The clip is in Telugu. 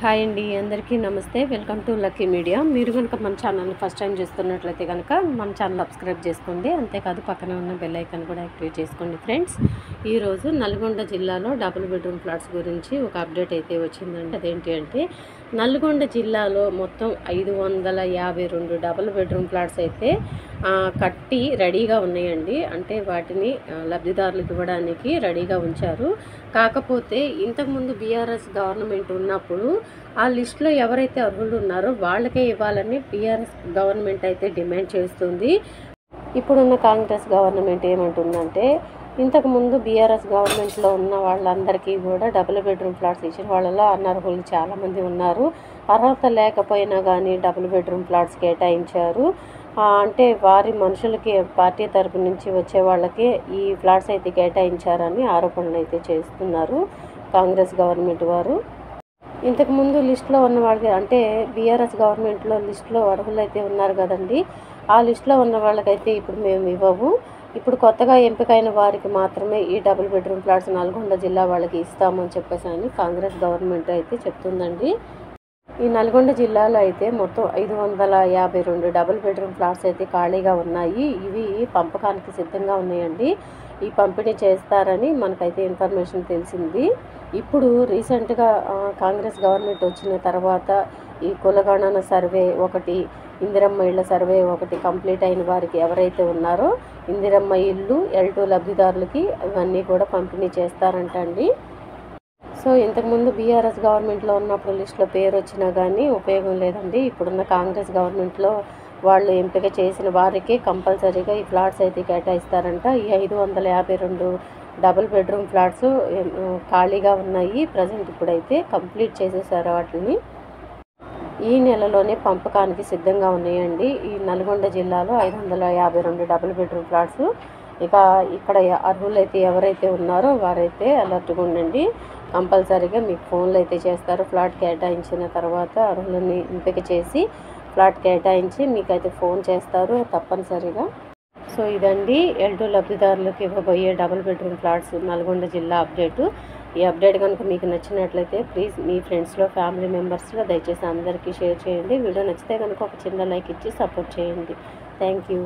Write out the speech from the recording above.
హాయ్ అండి, అందరికీ నమస్తే. Welcome to lucky media. మీరు కనుక మన ఛానల్ని ఫస్ట్ టైం చూస్తున్నట్లయితే కనుక మన ఛానల్ సబ్స్క్రైబ్ చేసుకోండి. అంతేకాదు పక్కనే ఉన్న బెల్ ఐకాన్ కూడా యాక్టివేట్ చేసుకోండి ఫ్రెండ్స్. ఈరోజు నల్గొండ జిల్లాలో డబుల్ బెడ్రూమ్ ఫ్లాట్స్ గురించి ఒక అప్డేట్ అయితే వచ్చిందండి. అదేంటి అంటే నల్గొండ జిల్లాలో మొత్తం 552 డబుల్ బెడ్రూమ్ ఫ్లాట్స్ అయితే కట్టి రెడీగా ఉన్నాయండి. అంటే వాటిని లబ్ధిదారులకు ఇవ్వడానికి రెడీగా ఉంచారు. కాకపోతే ఇంతకుముందు బీఆర్ఎస్ గవర్నమెంట్ ఉన్నప్పుడు ఆ లిస్టులో ఎవరైతే అర్హులు ఉన్నారో వాళ్ళకే ఇవ్వాలని బీఆర్ఎస్ గవర్నమెంట్ అయితే డిమాండ్ చేస్తుంది. ఇప్పుడున్న కాంగ్రెస్ గవర్నమెంట్ ఏమంటుందంటే ఇంతకుముందు బీఆర్ఎస్ గవర్నమెంట్లో ఉన్న వాళ్ళందరికీ కూడా డబుల్ బెడ్రూమ్ ఫ్లాట్స్ ఇచ్చిన వాళ్ళలో అనర్హులు చాలామంది ఉన్నారు. అర్హత లేకపోయినా కానీ డబుల్ బెడ్రూమ్ ఫ్లాట్స్ కేటాయించారు. అంటే వారి మనుషులకి పార్టీ తరపు నుంచి వచ్చే వాళ్ళకి ఈ ఫ్లాట్స్ అయితే కేటాయించారని ఆరోపణలు అయితే చేస్తున్నారు కాంగ్రెస్ గవర్నమెంట్ వారు. ఇంతకుముందు లిస్టులో ఉన్న వాళ్ళకి అంటే బీఆర్ఎస్ గవర్నమెంట్లో లిస్టులో అర్హులు అయితే ఉన్నారు కదండి, ఆ లిస్టులో ఉన్న వాళ్ళకైతే ఇప్పుడు మేము ఇవ్వము. ఇప్పుడు కొత్తగా ఎంపికైన వారికి మాత్రమే ఈ డబుల్ బెడ్రూమ్ ఫ్లాట్స్ నల్గొండ జిల్లా వాళ్ళకి ఇస్తామని చెప్పేసి అని కాంగ్రెస్ గవర్నమెంట్ అయితే చెప్తుందండి. ఈ నల్గొండ జిల్లాలో అయితే మొత్తం 552 డబుల్ బెడ్రూమ్ ఫ్లాట్స్ అయితే ఖాళీగా ఉన్నాయి. ఇవి పంపకానికి సిద్ధంగా ఉన్నాయండి. ఈ పంపిణీ చేస్తారని మనకైతే ఇన్ఫర్మేషన్ తెలిసింది. ఇప్పుడు రీసెంట్గా కాంగ్రెస్ గవర్నమెంట్ వచ్చిన తర్వాత ఈ కులగణన సర్వే ఒకటి, ఇందిరమ్మ ఇళ్ళ సర్వే ఒకటి కంప్లీట్ అయిన వారికి ఎవరైతే ఉన్నారో ఇందిరమ్మ ఇల్లు L2 లబ్ధిదారులకి ఇవన్నీ కూడా పంపిణీ చేస్తారంట అండి. సో ఇంతకుముందు బీఆర్ఎస్ గవర్నమెంట్లో ఉన్నప్పుడు లిస్టులో పేరు వచ్చినా కానీ ఉపయోగం లేదండి. ఇప్పుడున్న కాంగ్రెస్ గవర్నమెంట్లో వాళ్ళు ఎంపిక చేసిన వారికి కంపల్సరీగా ఈ ఫ్లాట్స్ అయితే కేటాయిస్తారంట. ఈ 552 డబుల్ బెడ్రూమ్ ఫ్లాట్స్ ఖాళీగా ఉన్నాయి. ప్రజెంట్ ఇప్పుడైతే కంప్లీట్ చేసేసారు వాటిని. ఈ నెలలోనే పంపకానికి సిద్ధంగా ఉన్నాయండి. ఈ నల్గొండ జిల్లాలో 552 డబుల్ బెడ్రూమ్ ఫ్లాట్స్. ఇక ఇక్కడ అర్హులైతే ఎవరైతే ఉన్నారో వారైతే అలర్ట్గా ఉండండి. కంపల్సరీగా మీకు ఫోన్లు అయితే చేస్తారు. ఫ్లాట్ కేటాయించిన తర్వాత అర్హులని ఎంపిక చేసి ఫ్లాట్ కేటాయించి మీకైతే ఫోన్ చేస్తారు తప్పనిసరిగా. సో ఇదండి L2 లబ్ధిదారులకు ఇవ్వబోయే డబుల్ బెడ్రూమ్ ఫ్లాట్స్ నల్గొండ జిల్లా అప్డేటు. ఈ అప్డేట్ కనుక మీకు నచ్చినట్లయితే ప్లీజ్ మీ ఫ్రెండ్స్లో ఫ్యామిలీ మెంబర్స్లో దయచేసి అందరికీ షేర్ చేయండి. వీడియో నచ్చితే కనుక ఒక చిన్న లైక్ ఇచ్చి సపోర్ట్ చేయండి. Thank you.